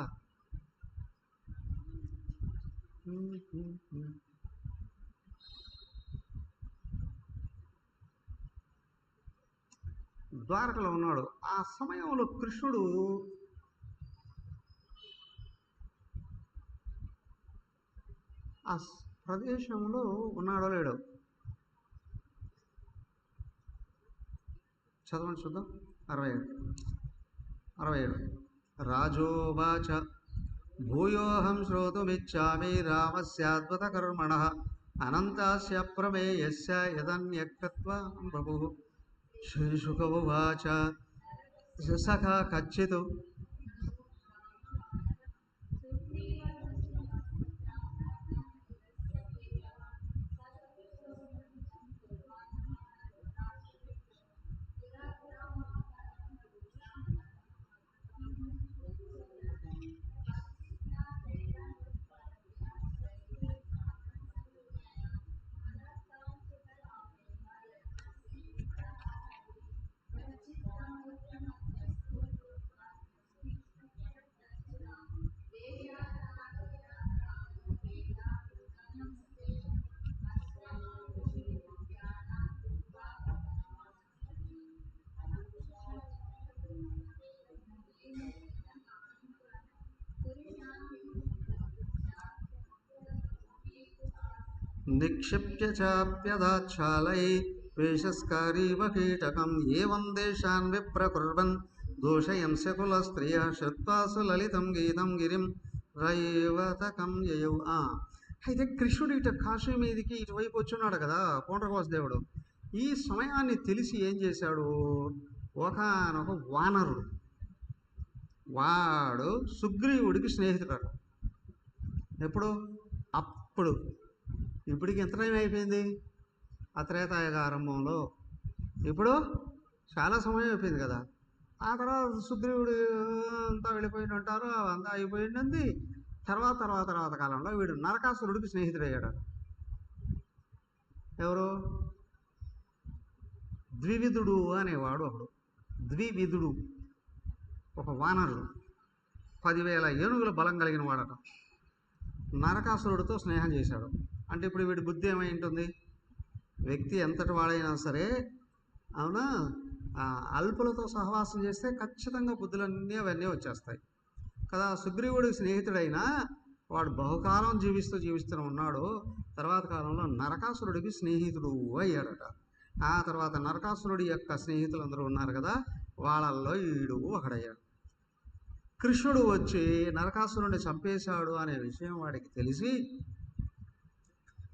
ద్వారకలో ఉన్నాడు. ఆ సమయంలో కృష్ణుడు ఆ ప్రదేశంలో ఉన్నాడో లేడో చదవండి చూద్దాం. 67 రాజోవాచ భూయోహం శ్రోతుమిచ్చామి రామస్యాద్భుత కర్మణః అనంతస్య ప్రమేయస్య యదన్యకృత్వం ప్రభుః. శ్రీశుక ఉవాచ సఖా కచ్చిత్ నిక్షిప్య చాప్యదాచ్ఛాలై వేషస్కారీవ కీటకం ఏవం దేశాన్ విప్రకుర్వన్ దోషయంస కుల స్త్రియ శ్రుత్వాసు లలితం గీతం గిరిం రైవతకం యయౌ. అయితే కృష్ణుడు ఇటు కాశీ మీదికి ఇటువైపు వచ్చున్నాడు కదా పౌండ్రకవాసుదేవుడు. ఈ సమయాన్ని తెలిసి ఏం చేశాడు? ఒకనొక వానరుడు, వాడు సుగ్రీవుడికి స్నేహితుడు. ఎప్పుడు? అప్పుడు. ఇప్పటికి ఎంత టైం అయిపోయింది? ఆ త్రేతాయుగ ఆరంభంలో. ఇప్పుడు చాలా సమయం అయిపోయింది కదా. ఆ తర్వాత సుగ్రీవుడు అంతా వెళ్ళిపోయిన ఉంటారు, అంతా అయిపోయింది. తర్వాత కాలంలో వీడు నరకాసురుడికి స్నేహితుడయ్యాడు. ఎవరు? ద్వివిధుడు అనేవాడు ఒకడు. ద్వివిధుడు ఒక వానరుడు, 10,000 ఏనుగుల బలం కలిగిన వాడట. నరకాసురుడితో స్నేహం చేశాడు. అంటే ఇప్పుడు వీడి బుద్ధి ఏమై ఉంటుంది? వ్యక్తి ఎంతటి వాడైనా సరే, అవునా, అల్పులతో సహవాసం చేస్తే ఖచ్చితంగా బుద్ధులన్నీ అవన్నీ వచ్చేస్తాయి కదా. సుగ్రీవుడికి స్నేహితుడైనా వాడు బహుకాలం జీవిస్తూ ఉన్నాడు. తర్వాత కాలంలో నరకాసురుడికి స్నేహితుడు అయ్యాడట. ఆ తర్వాత నరకాసురుడి యొక్క స్నేహితులు అందరూ ఉన్నారు కదా, వాళ్ళల్లో ఈడు ఒకడయ్యాడు. కృష్ణుడు వచ్చి నరకాసురుడిని చంపేశాడు అనే విషయం వాడికి తెలిసి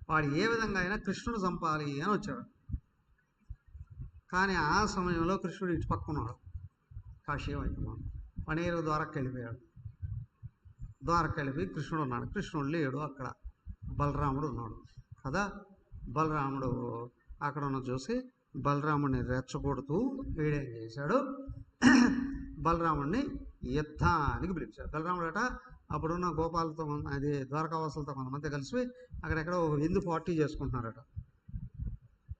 వాడు ఏ విధంగా అయినా కృష్ణుడు చంపాలి అని వచ్చాడు. కానీ ఆ సమయంలో కృష్ణుడు ఇటు పక్కున్నాడు, కాశీ వైపు. పనేరు ద్వారకి వెళ్ళిపోయాడు. ద్వారకి వెళ్ళిపోయి కృష్ణుడు ఉన్నాడు. కృష్ణుడు లేడు అక్కడ, బలరాముడు ఉన్నాడు కదా. బలరాముడు అక్కడ ఉన్న చూసి బలరాముడిని రెచ్చగొడుతూ వీడేం చేశాడు? బలరాముడిని యుద్ధానికి పిలిచాడు. బలరాముడు అట అప్పుడున్న గోపాలతో, అది ద్వారకావాసులతో కొంతమంది కలిసి అక్కడెక్కడ ఒక విందు పార్టీ చేసుకుంటున్నారట.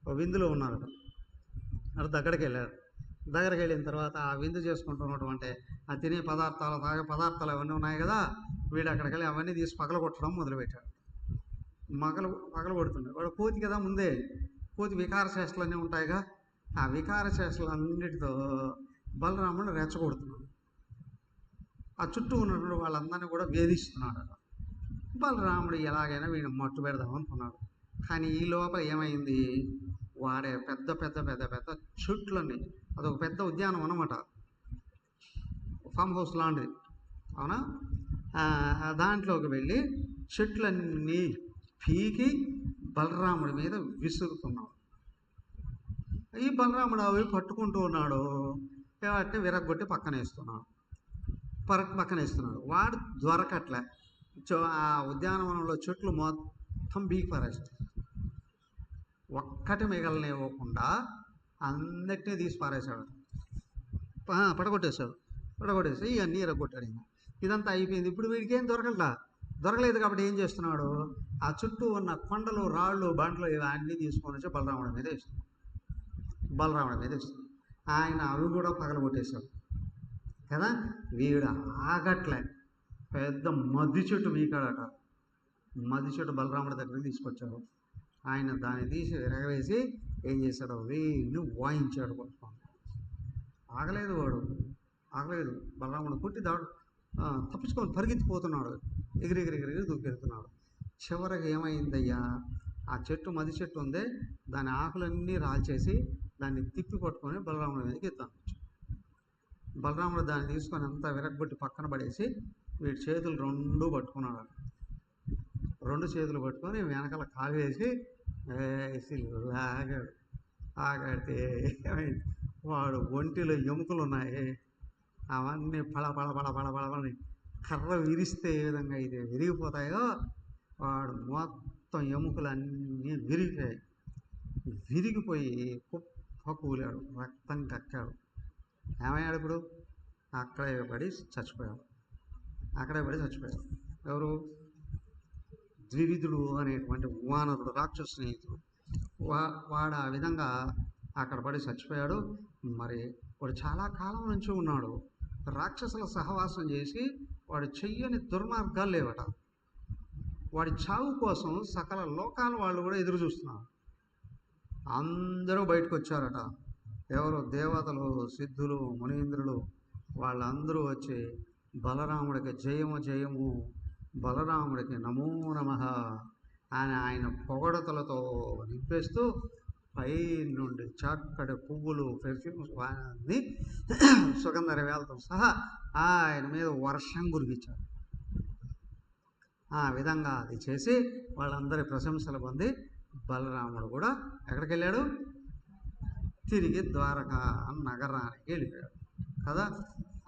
ఒక విందులో ఉన్నారట. అక్కడ దగ్గరికి వెళ్ళారు. దగ్గరికి వెళ్ళిన తర్వాత ఆ విందు చేసుకుంటున్నటువంటి ఆ తినే పదార్థాలు, తాగే పదార్థాలు అవన్నీ ఉన్నాయి కదా, వీడు అక్కడికి వెళ్ళి అవన్నీ తీసి పగలగొట్టడం మొదలుపెట్టాడు. పగలగొడుతున్నాడు. వాడు కోతి కదా, ముందే కోతి వికార చేష్టలన్నీ ఉంటాయిగా, ఆ వికార చేష్టలన్నిటితో బలరాముడు రెచ్చగొడుతున్నాడు. ఆ చుట్టూ ఉన్నటువంటి వాళ్ళందరినీ కూడా వేధిస్తున్నాడు. బలరాముడు ఎలాగైనా వీడిని మట్టు పెడదాం అనుకున్నాడు. కానీ ఈ లోపల ఏమైంది? వాడే పెద్ద పెద్ద పెద్ద పెద్ద చెట్లన్నీ, అదొక పెద్ద ఉద్యానం అన్నమాట, ఫామ్ హౌస్ లాంటిది, అవునా. దాంట్లోకి వెళ్ళి చెట్లన్నీ పీకి బలరాముడి మీద విసురుతున్నాడు. ఈ బలరాముడు అవి పట్టుకుంటూ ఉన్నాడు. వాటిని విరగొట్టి పక్కన వేస్తున్నాడు. పక్కన వేస్తున్నాడు. వాడు దొరకట్లే. ఆ ఉద్యానవనంలో చెట్లు మొత్తం బీక్ పారేస్తాడు. ఒక్కటి మిగలనివ్వకుండా అందరినీ తీసి పారేశాడు. పడగొట్టేసి ఇవన్నీ ఇరగొట్టాడు. ఇదంతా అయిపోయింది. ఇప్పుడు వీడికి ఏం దొరకలేదు కాబట్టి ఏం చేస్తున్నాడు, ఆ చుట్టూ ఉన్న కొండలు, రాళ్ళు, బండ్లు ఇవన్నీ తీసుకొని వచ్చి బలరాముడి మీద ఇస్తున్నాడు. ఆయన అవి కూడా పగలగొట్టేశాడు కదా. వీడు ఆగట్లే. పెద్ద మద్ది చెట్టు వీకాడట. మద్ది చెట్టు బలరాముడి దగ్గరికి తీసుకొచ్చాడు. ఆయన దాన్ని తీసి విరగవేసి ఏం చేశాడు, వీడిని వాయించాడు. పట్టుకోండి. ఆగలేదు. బలరాముడు పుట్టి తప్పించుకొని పరిగెత్తిపోతున్నాడు. ఎగిరి దూకెళ్తున్నాడు. చివరికి ఏమైందయ్యా, ఆ చెట్టు మది చెట్టు ఉందే, దాని ఆకులన్నీ రాల్చేసి దాన్ని తిప్పి పట్టుకొని బలరాముడి మీదకి ఎత్తాను. బలరాముడు దాన్ని తీసుకొని అంతా విరగొట్టి పక్కన పడేసి వీడి చేతులు రెండు పట్టుకున్నాడు. రెండు చేతులు పట్టుకొని వెనకాల కాలు వేసి ఆగాడితే వాడు ఒంటిలో ఎముకలు ఉన్నాయి, అవన్నీ పళపళని కర్ర విరిస్తే ఏ విధంగా అయితే విరిగిపోతాయో వాడు మొత్తం ఎముకలన్నీ విరిగిపోయి కుప్ప కూలాడు. రక్తం కక్కాడు. ఏమయ్యాడు ఇప్పుడు? అక్కడే పడి చచ్చిపోయాడు. ఎవరు? ద్వివిధుడు అనేటువంటి వానరుడు, రాక్షస స్నేహితుడు. వాడు ఆ విధంగా అక్కడ పడి చచ్చిపోయాడు. మరి వాడు చాలా కాలం నుంచి ఉన్నాడు. రాక్షసుల సహవాసం చేసి వాడు చెయ్యని దుర్మార్గాలు లేవట. వాడి చావు కోసం సకల లోకాల వాళ్ళు కూడా ఎదురు చూస్తున్నారు. అందరూ బయటకు వచ్చారట. ఎవరు? దేవతలు, సిద్ధులు, మునీంద్రులు వాళ్ళందరూ వచ్చి బలరాముడికి జయము, బలరాముడికి నమో నమః అని ఆయన పొగడతలతో నింపేస్తూ పై నుండి చక్కటి పువ్వులు, పెర్ఫ్యూమ్స్ అన్నీ సుగంధ ద్రవ్యాలతో సహా ఆయన మీద వర్షం కురిపించారు. ఆ విధంగా అది చేసి వాళ్ళందరి ప్రశంసలు పొంది బలరాముడు కూడా ఎక్కడికి వెళ్ళాడు? తిరిగి ద్వారకా నగరానికి వెళ్ళిపోయాడు కదా.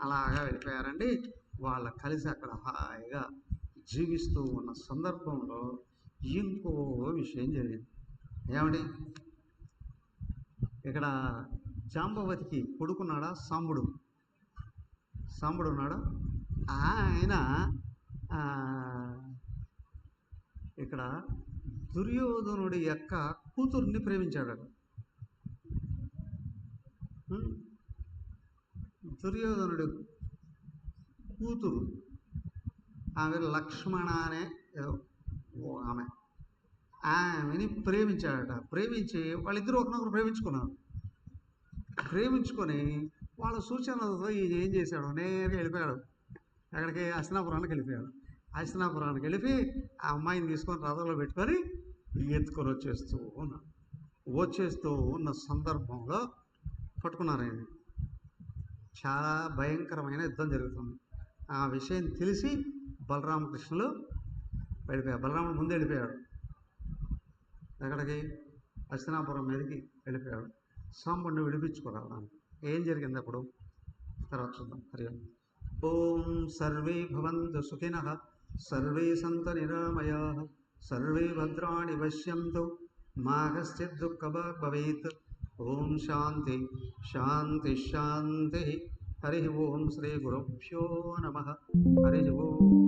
అలాగా వెళ్ళిపోయారండి. వాళ్ళ కలిసి అక్కడ హాయిగా జీవిస్తూ ఉన్న సందర్భంలో ఇంకో విషయం జరిగింది. ఏమండి, ఇక్కడ జాంబవతికి కొడుకున్నాడా? సాంబుడు ఉన్నాడా? ఆయన ఇక్కడ దుర్యోధనుడి యొక్క కూతుర్ని ప్రేమించాడు. దుర్యోధనుడి కూతురు ఆమె లక్ష్మణ అనే ఆమెని ప్రేమించాడట. ప్రేమించి వాళ్ళిద్దరూ ఒకరినొకరు ప్రేమించుకొని వాళ్ళ సూచనలతో ఈయన ఏం చేశాడు, నేరుగా వెళ్ళిపోయాడు. అక్కడికి హస్తినాపురానికి వెళ్ళిపోయాడు. హస్తినాపురానికి వెళ్ళి ఆ అమ్మాయిని తీసుకొని రథంలో పెట్టుకొని ఎత్తుకొని వచ్చేస్తూ ఉన్న సందర్భంలో పట్టుకున్నారు. ఆయన చాలా భయంకరమైన యుద్ధం జరుగుతుంది. ఆ విషయం తెలిసి బలరామకృష్ణులు వెళ్ళిపోయారు. బలరాముడు ముందు వెళ్ళిపోయాడు. ఎక్కడికి? హస్తినాపురం మీదకి వెళ్ళిపోయాడు. సాంబుడిని విడిపించుకోరావడానికి. ఏం జరిగింది అప్పుడు తర్వాత చూద్దాం. హరి ఓం. సర్వే భవంతు సుఖినః, సర్వే సంతు నిరామయాః, సర్వే భద్రాణి పశ్యంతు, మా కశ్చిద్ దుఃఖభాగ్ భవేత్. ఓం శాంతి శాంతి శాంతి. హరి ఓం. శ్రీ గురుభ్యో నమః. హరి ఓం.